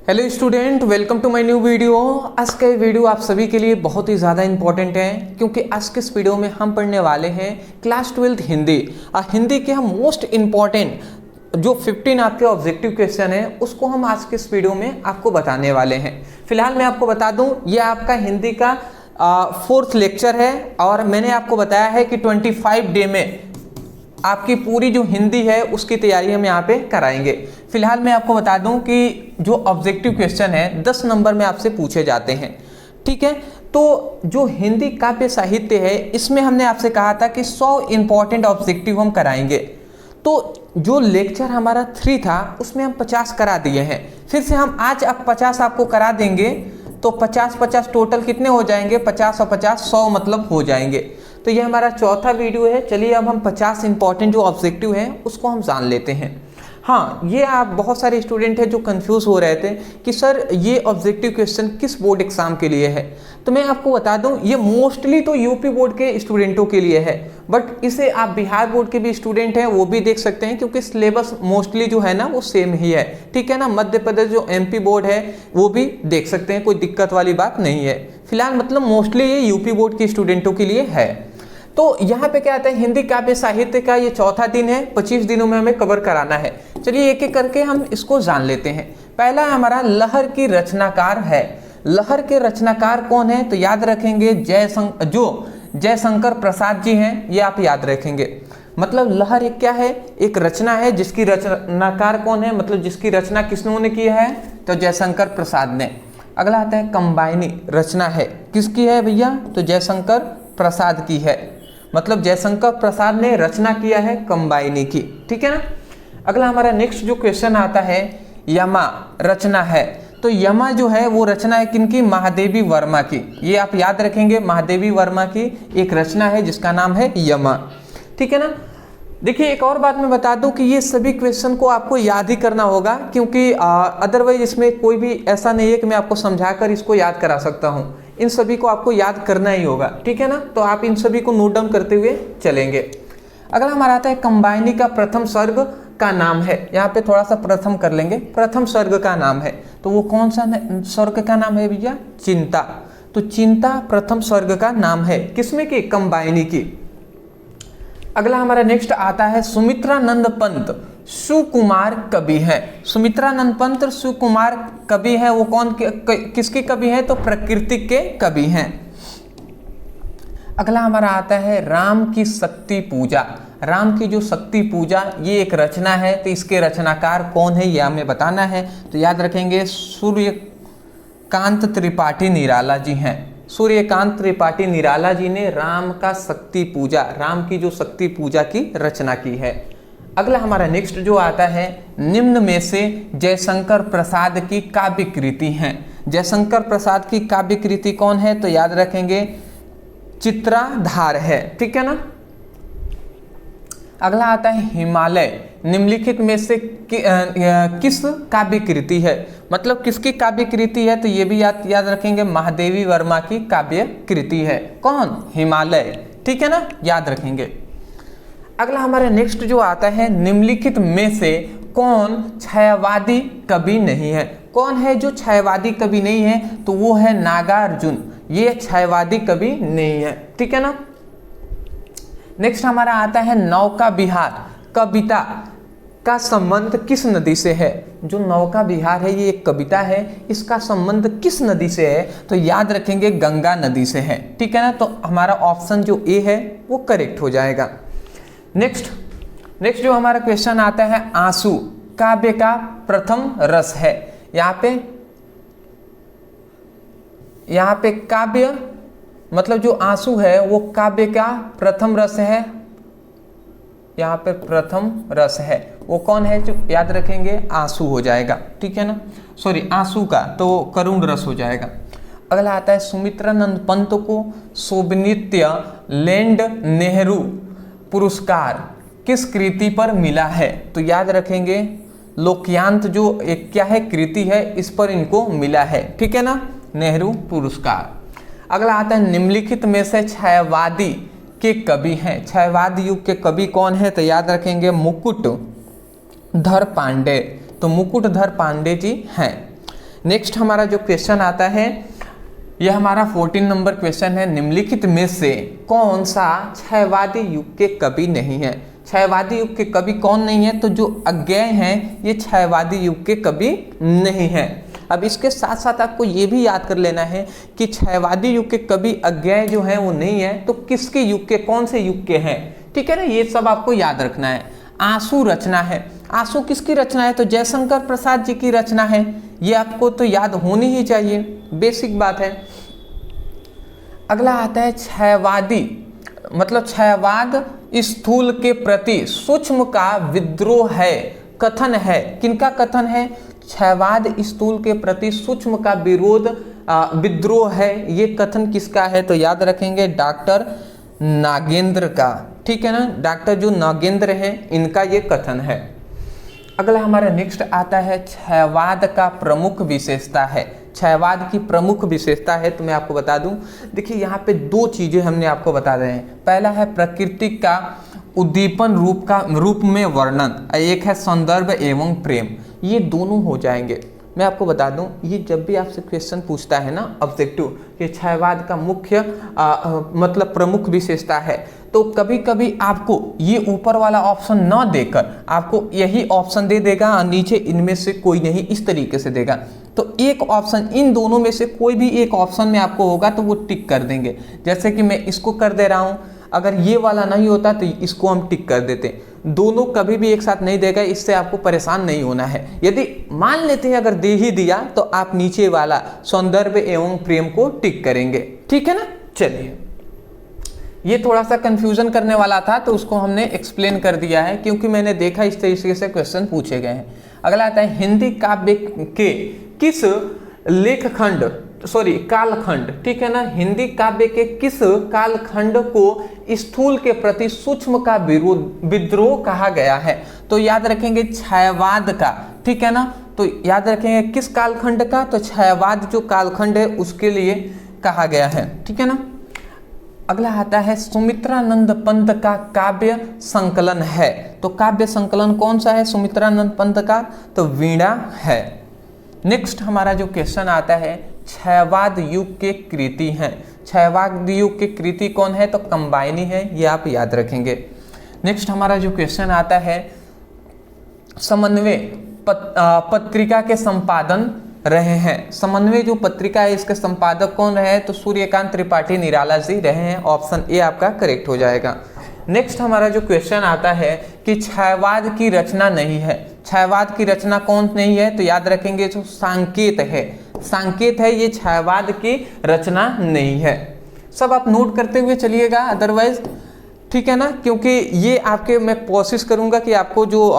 Hello student, welcome to my new video. आज का ये वीडियो आप सभी के लिए बहुत ही ज़्यादा इंपॉर्टेंट है क्योंकि आज के इस वीडियो में हम पढ़ने वाले हैं क्लास 12th हिंदी। हिंदी के हम मोस्ट इम्पॉर्टेंट जो 15 आपके ऑब्जेक्टिव क्वेश्चन है उसको हम आज के इस वीडियो में आपको बताने वाले हैं। फिलहाल मैं आपको बता दूं, ये आपका हिंदी का 4th लेक्चर है और मैंने आपको बताया है कि 25 डे में आपकी पूरी जो हिंदी है उसकी तैयारी हम यहाँ पे कराएंगे। फिलहाल मैं आपको बता दूं कि जो ऑब्जेक्टिव क्वेश्चन है 10 नंबर में आपसे पूछे जाते हैं, ठीक है। तो जो हिंदी काव्य साहित्य है इसमें हमने आपसे कहा था कि 100 इंपॉर्टेंट ऑब्जेक्टिव हम कराएंगे। तो जो लेक्चर हमारा 3 था उसमें हम 50 करा दिए हैं, फिर से हम आज अब 50 आपको करा देंगे। तो 50-50 टोटल कितने हो जाएंगे? 50 और 50 100 मतलब हो जाएंगे। तो ये हमारा चौथा वीडियो है। चलिए अब हम 50 इंपॉर्टेंट जो ऑब्जेक्टिव हैं उसको हम जान लेते हैं। हाँ, ये आप बहुत सारे स्टूडेंट हैं जो कंफ्यूज हो रहे थे कि सर ये ऑब्जेक्टिव क्वेश्चन किस बोर्ड एग्जाम के लिए है। तो मैं आपको बता दूं, ये मोस्टली तो यूपी बोर्ड के स्टूडेंटों के लिए है, बट इसे आप बिहार बोर्ड के भी स्टूडेंट हैं वो भी देख सकते हैं क्योंकि सिलेबस मोस्टली जो है ना वो सेम ही है, ठीक है ना। मध्य प्रदेश जो एमपी बोर्ड है वो भी देख सकते हैं, कोई दिक्कत वाली बात नहीं है। फिलहाल मतलब मोस्टली ये यूपी बोर्ड के स्टूडेंटों के लिए है। तो यहाँ पे क्या आता है, हिंदी काव्य साहित्य का ये चौथा दिन है, 25 दिनों में हमें कवर कराना है। चलिए एक एक करके हम इसको जान लेते हैं। पहला हमारा लहर की रचनाकार है। लहर के रचनाकार कौन है? तो याद रखेंगे जयशंकर प्रसाद जी हैं, ये आप याद रखेंगे। मतलब लहर एक क्या है? एक रचना है जिसकी रचनाकार कौन है, मतलब जिसकी रचना किसने की है? तो जयशंकर प्रसाद ने। अगला आता है कंबाइनी रचना है, किसकी है भैया? तो जयशंकर प्रसाद की है, मतलब जयशंकर प्रसाद ने रचना किया है कंबाइनी की, ठीक है ना। अगला हमारा नेक्स्ट जो क्वेश्चन आता है, यमा रचना है। तो यमा जो है वो रचना है किनकी? महादेवी वर्मा की। ये आप याद रखेंगे, महादेवी वर्मा की एक रचना है जिसका नाम है यमा, ठीक है ना। देखिए एक और बात मैं बता दूं कि ये सभी क्वेश्चन को आपको याद ही करना होगा क्योंकि अदरवाइज इसमें कोई भी ऐसा नहीं है कि मैं आपको समझाकर इसको याद करा सकता हूँ। इन सभी को आपको याद करना ही होगा, ठीक है ना। तो आप इन सभी को नोट डाउन करते हुए चलेंगे। अगला हमारा आता है कंबाइनी का प्रथम सर्ग का नाम है। यहाँ पे थोड़ा सा प्रथम कर लेंगे। प्रथम सर्ग का नाम है तो वो कौन सा सर्ग का नाम है भैया? चिंता। तो चिंता प्रथम सर्ग का नाम है, किसमें की? कंबाइनी की। अगला हमारा नेक्स्ट आता है सुमित्रानंद पंत सुकुमार कवि है। सुमित्रानंद पंत सुकुमार कवि है, वो कौन किसके कवि है? तो प्रकृति के कवि हैं। अगला हमारा आता है राम की शक्ति पूजा। राम की जो शक्ति पूजा ये एक रचना है, तो इसके रचनाकार कौन है ये हमें बताना है। तो याद रखेंगे सूर्यकांत त्रिपाठी निराला जी हैं। सूर्यकांत त्रिपाठी निराला जी ने राम का शक्ति पूजा, राम की जो शक्ति पूजा की रचना की है। अगला हमारा नेक्स्ट जो आता है, निम्न में से जयशंकर प्रसाद की काव्य कृति हैं। जयशंकर प्रसाद की काव्य कृति कौन है? तो याद रखेंगे चित्राधार है, ठीक है ना। अगला आता है हिमालय। निम्नलिखित में से किस काव्य कृति है, मतलब किसकी काव्य कृति है? तो ये भी याद रखेंगे महादेवी वर्मा की काव्य कृति है। कौन? हिमालय, ठीक है ना, याद रखेंगे। अगला हमारा नेक्स्ट जो आता है, निम्नलिखित में से कौन छायावादी कवि नहीं है? कौन है जो छायावादी कवि नहीं है? तो वो है नागार्जुन, ये छायावादी कवि नहीं है, ठीक है ना। नेक्स्ट हमारा आता है नौका विहार कविता का संबंध किस नदी से है? जो नौका विहार है ये एक कविता है, इसका संबंध किस नदी से है? तो याद रखेंगे गंगा नदी से है, ठीक है ना। तो हमारा ऑप्शन जो ए है वो करेक्ट हो जाएगा। नेक्स्ट जो हमारा क्वेश्चन आता है, आंसू काव्य का प्रथम रस है। यहाँ पे काव्य मतलब जो आंसू है वो काव्य का प्रथम रस है। यहाँ पे प्रथम रस है वो कौन है? जो याद रखेंगे आंसू हो जाएगा, ठीक है ना। सॉरी, आंसू का तो करुण रस हो जाएगा। अगला आता है सुमित्रानंद पंत को शोभनित्य लैंड नेहरू पुरस्कार किस कृति पर मिला है? तो याद रखेंगे लोकयांत जो एक क्या है कृति है, इस पर इनको मिला है, ठीक है ना, नेहरू पुरस्कार। अगला आता है निम्नलिखित में से छायावादी के कवि हैं। छायावाद युग के कवि कौन है? तो याद रखेंगे मुकुटधर पांडे। तो मुकुटधर पांडे जी हैं। नेक्स्ट हमारा जो क्वेश्चन आता है, यह हमारा 14 नंबर क्वेश्चन है। निम्नलिखित में से कौन सा क्षयवादी युग के कवि नहीं है? क्षयवादी युग के कवि कौन नहीं है? तो जो अज्ञेय हैं ये क्षयवादी युग के कवि नहीं है। अब इसके साथ साथ आपको ये भी याद कर लेना है कि क्षयवादी युग के कवि अज्ञेय जो है वो नहीं है, तो किसके युग के, कौन से युग के हैं, ठीक है ना, ये सब आपको याद रखना है। आंसू रचना है, आंसू किसकी रचना है? तो जयशंकर प्रसाद जी की रचना है, ये आपको तो याद होनी ही चाहिए, बेसिक बात है। अगला आता है क्षयवादी, मतलब क्षयवाद स्थूल के प्रति सूक्ष्म का विद्रोह है, कथन है। किनका कथन है? क्षयवाद स्थूल के प्रति सूक्ष्म का विरोध विद्रोह है, ये कथन किसका है? तो याद रखेंगे डॉक्टर नागेंद्र का, ठीक है ना, डॉक्टर जो नागेंद्र हैं इनका ये कथन है। अगला हमारा नेक्स्ट आता है क्षयवाद का प्रमुख विशेषता है। क्षयवाद की प्रमुख विशेषता है तो मैं आपको बता दूं, देखिए यहाँ पे दो चीजें हमने आपको बता रहे हैं। पहला है प्रकृति का उद्दीपन रूप में वर्णन, एक है संदर्भ एवं प्रेम, ये दोनों हो जाएंगे। मैं आपको बता दूं, ये जब भी आपसे क्वेश्चन पूछता है ना ऑब्जेक्टिव कि क्षयवाद का मुख्य मतलब प्रमुख विशेषता है, तो कभी कभी आपको ये ऊपर वाला ऑप्शन ना देकर आपको यही ऑप्शन दे देगा और नीचे इनमें से कोई नहीं, इस तरीके से देगा। तो एक ऑप्शन, इन दोनों में से कोई भी एक ऑप्शन में आपको होगा तो वो टिक कर देंगे। जैसे कि मैं इसको कर दे रहा हूँ, अगर ये वाला नहीं होता तो इसको हम टिक कर देते। दोनों कभी भी एक साथ नहीं देगा, इससे आपको परेशान नहीं होना है। यदि मान लेते हैं अगर दे ही दिया तो आप नीचे वाला सौंदर्य एवं प्रेम को टिक करेंगे, ठीक है ना। चलिए, ये थोड़ा सा कंफ्यूजन करने वाला था तो उसको हमने एक्सप्लेन कर दिया है, क्योंकि मैंने देखा इस तरीके से क्वेश्चन पूछे गए हैं। अगला आता है हिंदी काव्य के किस लेखखंड कालखंड, ठीक है ना, हिंदी काव्य के किस कालखंड को स्थूल के प्रति सूक्ष्म का विद्रोह कहा गया है? तो याद रखेंगे क्षयवाद का, ठीक है ना। तो याद रखेंगे किस कालखंड का? तो क्षयवाद जो कालखंड है उसके लिए कहा गया है, ठीक है ना। अगला आता है सुमित्रानंद पंत का काव्य संकलन है, तो काव्य संकलन कौन सा है सुमित्रानंद पंत का? तो वीणा है। नेक्स्ट हमारा जो क्वेश्चन आता है क्षयवाद युग के कृति हैं। क्षयवाद युग के कृति कौन है? तो कंबाइनी है, ये आप याद रखेंगे। नेक्स्ट हमारा जो क्वेश्चन आता है समन्वय पत्रिका के संपादन रहे हैं। समन्वय जो पत्रिका है इसके संपादक कौन रहे हैं? तो सूर्यकांत त्रिपाठी निराला जी रहे हैं, ऑप्शन ए आपका करेक्ट हो जाएगा। नेक्स्ट हमारा जो क्वेश्चन आता है कि क्षयवाद की रचना नहीं है। क्षयवाद की रचना कौन नहीं है? तो याद रखेंगे जो सांकेत है, सांकेत है, ये क्षयवाद की रचना नहीं है। सब आप नोट करते हुए चलिएगा, अदरवाइज ठीक है ना, क्योंकि ये आपके मैं कोशिश करूंगा कि आपको जो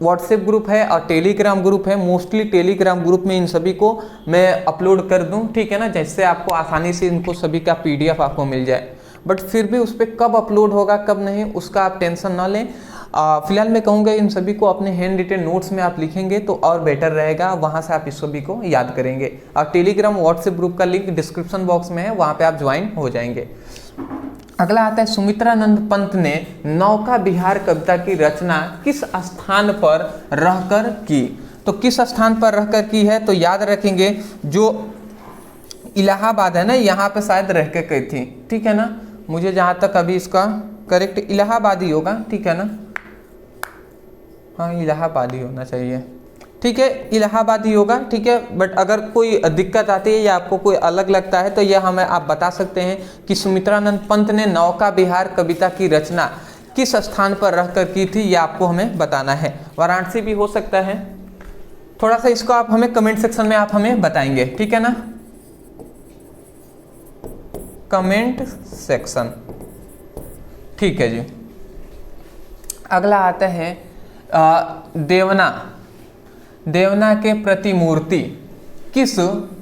व्हाट्सएप ग्रुप है और टेलीग्राम ग्रुप है, मोस्टली टेलीग्राम ग्रुप में इन सभी को मैं अपलोड कर दूं, ठीक है ना, जैसे आपको आसानी से इनको सभी का पीडीएफ आपको मिल जाए। बट फिर भी उस पर कब अपलोड होगा कब नहीं उसका आप टेंशन ना लें। फिलहाल मैं कहूँगा इन सभी को अपने हैंड रिटेन नोट्स में आप लिखेंगे तो और बेटर रहेगा, वहाँ से आप इस सभी को याद करेंगे। और टेलीग्राम व्हाट्सएप ग्रुप का लिंक डिस्क्रिप्शन बॉक्स में है, वहाँ पे आप ज्वाइन हो जाएंगे। अगला आता है सुमित्रानंद पंत ने नौका विहार कविता की रचना किस स्थान पर रहकर की? तो किस स्थान पर रहकर की है? तो याद रखेंगे जो इलाहाबाद है ना, यहाँ पे शायद रह के की थी, ठीक है ना, मुझे जहाँ तक अभी इसका करेक्ट इलाहाबाद ही होगा, ठीक है ना, हाँ इलाहाबाद ही होना चाहिए, ठीक है, इलाहाबाद ही होगा, ठीक है। बट अगर कोई दिक्कत आती है या आपको कोई अलग लगता है तो यह हमें आप बता सकते हैं कि सुमित्रानंद पंत ने नौका विहार कविता की रचना किस स्थान पर रहकर की थी, यह आपको हमें बताना है। वाराणसी भी हो सकता है, थोड़ा सा इसको आप हमें कमेंट सेक्शन में आप हमें बताएंगे, ठीक है ना, कमेंट सेक्शन, ठीक है जी। अगला आता है देवना के प्रतिमूर्ति किस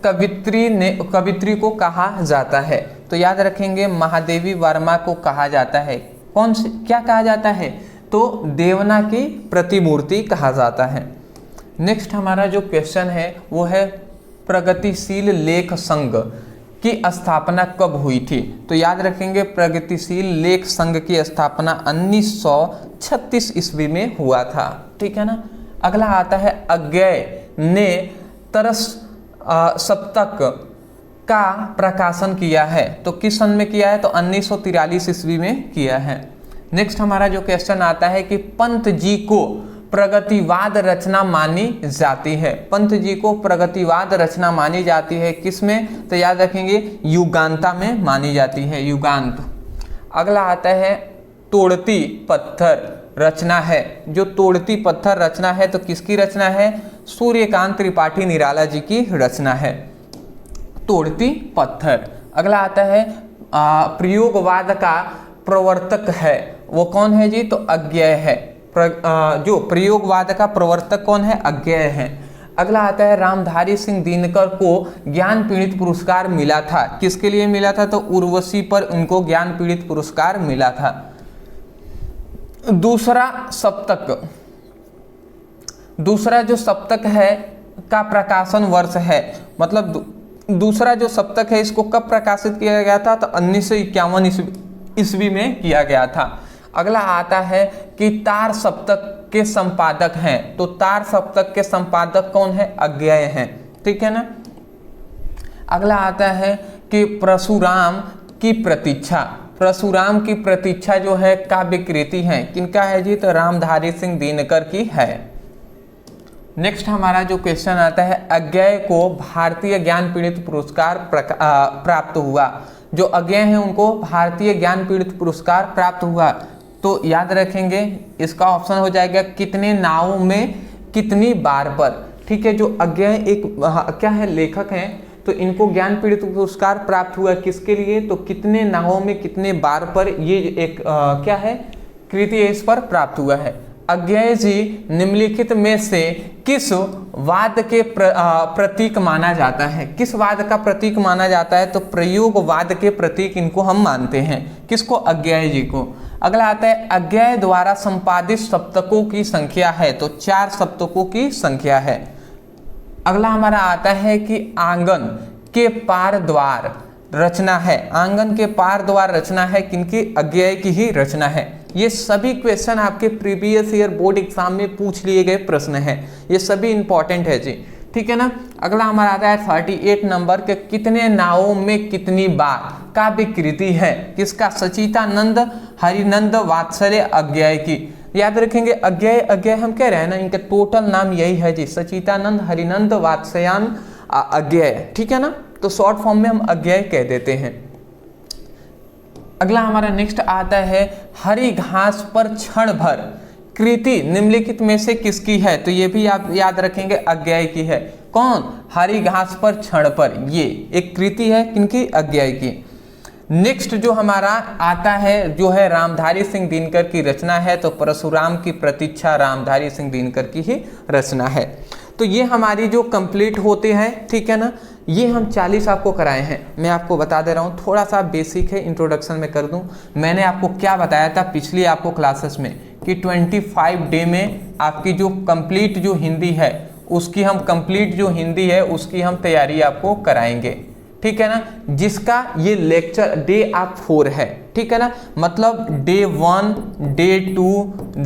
कवित्री को कहा जाता है? तो याद रखेंगे महादेवी वर्मा को कहा जाता है। कौन से क्या कहा जाता है? तो देवना की प्रतिमूर्ति कहा जाता है। नेक्स्ट हमारा जो क्वेश्चन है वो है प्रगतिशील लेख संघ की स्थापना कब हुई थी? तो याद रखेंगे प्रगतिशील लेख संघ की स्थापना 1936 ईस्वी में हुआ था, ठीक है ना। अगला आता है अज्ञेय ने सप्तक का प्रकाशन किया है? तो किस सन में किया है? तो 1943 ईस्वी में किया है। नेक्स्ट हमारा जो क्वेश्चन आता है कि पंत जी को प्रगतिवाद रचना मानी जाती है। पंत जी को प्रगतिवाद रचना मानी जाती है किसमें? तो याद रखेंगे युगांता में मानी जाती है, युगांत। अगला आता है तोड़ती पत्थर रचना है। जो तोड़ती पत्थर रचना है तो किसकी रचना है? सूर्यकांत त्रिपाठी निराला जी की रचना है तोड़ती पत्थर। अगला आता है प्रयोगवाद का प्रवर्तक है, वो कौन है जी? तो अज्ञेय है। जो प्रयोगवाद का प्रवर्तक कौन है? अज्ञेय है। अगला आता है रामधारी सिंह दिनकर को ज्ञान पीड़ित पुरस्कार मिला था। किसके लिए मिला था? तो उर्वशी पर उनको ज्ञान पीड़ित पुरस्कार मिला था। दूसरा सप्तक, दूसरा जो सप्तक है का प्रकाशन वर्ष है, मतलब दूसरा जो सप्तक है इसको कब प्रकाशित किया गया था? तो 1951 ईस्वी में किया गया था। अगला आता है कि तार सप्तक के संपादक हैं। तो तार सप्तक के संपादक कौन है? अज्ञेय हैं, ठीक है ना। अगला आता है कि परशुराम की प्रतीक्षा। परशुराम की प्रतीक्षा जो है काव्य कृति है, किनका है जी? तो रामधारी सिंह दिनकर की है। नेक्स्ट हमारा जो क्वेश्चन आता है अज्ञेय को भारतीय ज्ञान पीड़ित पुरस्कार प्राप्त हुआ। जो अज्ञेय हैं उनको भारतीय ज्ञान पीड़ित पुरस्कार प्राप्त हुआ। तो याद रखेंगे इसका ऑप्शन हो जाएगा कितने नावों में कितनी बार पर, ठीक है। जो अज्ञेय एक क्या है? लेखक हैं, तो इनको ज्ञान पीड़ित पुरस्कार प्राप्त हुआ किसके लिए? तो कितने नावों में कितने बार पर, ये एक क्या है? कृति इस पर प्राप्त हुआ है। अज्ञेय जी निम्नलिखित में से किस वाद के प्रतीक माना जाता है? किस वाद का प्रतीक माना जाता है? तो प्रयोगवाद के प्रतीक इनको हम मानते हैं। किसको? अज्ञेय जी को। अगला आता है अज्ञेय द्वारा संपादित सप्तकों की संख्या है। तो 4 सप्तकों की संख्या है। अगला हमारा आता है कि आंगन के पार द्वार रचना है। आंगन के पार द्वार रचना है किनकी? अज्ञेय की ही रचना है। ये सभी क्वेश्चन आपके प्रीवियस ईयर बोर्ड एग्जाम में पूछ लिए गए प्रश्न हैं, ये सभी इंपॉर्टेंट है जी, ठीक है ना। अगला हमारा आता है 38 नंबर के कितने नावों में कितनी बार काव्य कृति है? किसका? सचितानंद हरिनंद वात्सल्य अज्ञेय की। याद रखेंगे अज्ञेय अज्ञेय हम कह रहे हैं ना, इनका टोटल नाम यही है जी, सचितानंद हरिनंद वात्स्यायन अज्ञेय, ठीक है ना। तो शॉर्ट फॉर्म में हम अज्ञेय कह देते हैं। अगला हमारा नेक्स्ट आता है हरी घास पर क्षण भर कृति निम्नलिखित में से किसकी है? तो ये भी आप याद रखेंगे अज्ञेय की है। कौन? हरी घास पर क्षण पर, ये एक कृति है किनकी? अज्ञेय की। नेक्स्ट जो हमारा आता है जो है रामधारी सिंह दिनकर की रचना है। तो परशुराम की प्रतीक्षा रामधारी सिंह दिनकर की ही रचना है। तो ये हमारी जो कंप्लीट होते हैं, ठीक है ना। ये हम 40 आपको कराए हैं। मैं आपको बता दे रहा हूँ, थोड़ा सा बेसिक है, इंट्रोडक्शन में कर दूँ। मैंने आपको क्या बताया था पिछली आपको क्लासेस में कि 25 डे में आपकी जो कंप्लीट जो हिंदी है उसकी हम कंप्लीट जो हिंदी है उसकी हम तैयारी आपको कराएंगे, ठीक है ना। जिसका ये लेक्चर डे आप 4 है, ठीक है ना। मतलब डे 1, डे 2,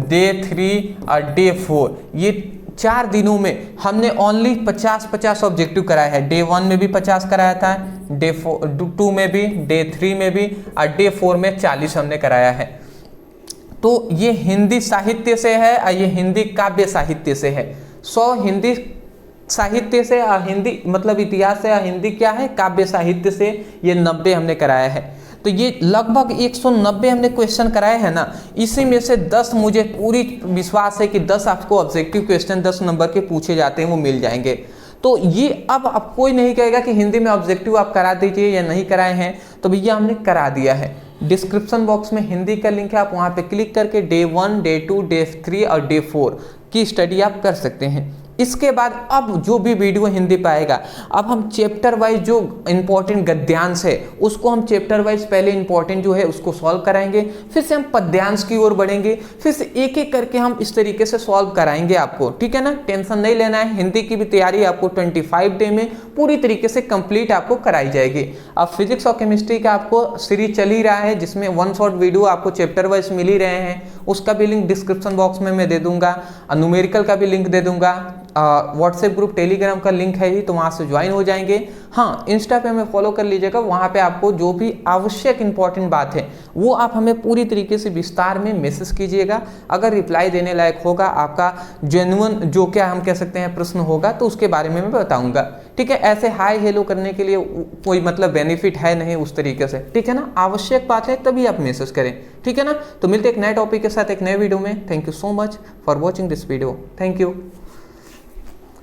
डे 3 और डे 4, ये 4 दिनों में हमने ओनली 50-50 ऑब्जेक्टिव कराया है। डे 1 में भी 50 कराया था, डे 2 में भी, डे 3 में भी और डे 4 में 40 हमने कराया है। तो ये हिंदी साहित्य से है और ये हिंदी काव्य साहित्य से है। 100 हिंदी साहित्य से और हिंदी मतलब इतिहास से और हिंदी क्या है? काव्य साहित्य से। ये 90 हमने कराया है। तो ये लगभग 190 हमने क्वेश्चन कराए हैं ना। इसी में से 10 मुझे पूरी विश्वास है कि 10 आपको ऑब्जेक्टिव क्वेश्चन 10 नंबर के पूछे जाते हैं, वो मिल जाएंगे। तो ये अब कोई नहीं कहेगा कि हिंदी में ऑब्जेक्टिव आप करा दीजिए या नहीं कराए हैं, तो भैया हमने करा दिया है। डिस्क्रिप्शन बॉक्स में हिंदी का लिंक है, आप वहाँ पे क्लिक करके डे 1, डे 2, डे 3 और डे 4 की स्टडी आप कर सकते हैं। इसके बाद अब जो भी वीडियो हिंदी पाएगा, अब हम चैप्टर वाइज जो इंपॉर्टेंट गद्यांश है उसको हम चैप्टर वाइज पहले इंपॉर्टेंट जो है उसको सॉल्व कराएंगे, फिर से हम पद्यांश की ओर बढ़ेंगे, फिर से एक एक करके हम इस तरीके से सॉल्व कराएंगे आपको, ठीक है ना। टेंशन नहीं लेना है। हिंदी की भी तैयारी आपको 25 डे में पूरी तरीके से कंप्लीट आपको कराई जाएगी। अब फिजिक्स और केमिस्ट्री का आपको सीरीज चल ही रहा है जिसमें 1 शॉट वीडियो आपको चैप्टर वाइज मिल ही रहे हैं, उसका भी लिंक डिस्क्रिप्शन बॉक्स में मैं दे दूंगा, न्यूमेरिकल का भी लिंक दे दूंगा, व्हाट्सएप ग्रुप टेलीग्राम का लिंक है ही, तो वहाँ से ज्वाइन हो जाएंगे। हाँ, इंस्टा पे हमें फॉलो कर लीजिएगा, वहाँ पे आपको जो भी आवश्यक इंपॉर्टेंट बात है वो आप हमें पूरी तरीके से विस्तार में मैसेज कीजिएगा। अगर रिप्लाई देने लायक होगा, आपका जेन्युइन जो क्या हम कह सकते हैं प्रश्न होगा, तो उसके बारे में मैं बताऊंगा। ठीक है, ऐसे हाय हेलो करने के लिए कोई मतलब बेनिफिट है नहीं उस तरीके से। ठीक है ना, आवश्यक बात है तभी आप मैसेज करें। ठीक है ना, तो मिलते एक नए टॉपिक के साथ एक नए वीडियो में। Thank you so much for watching this video. Thank you.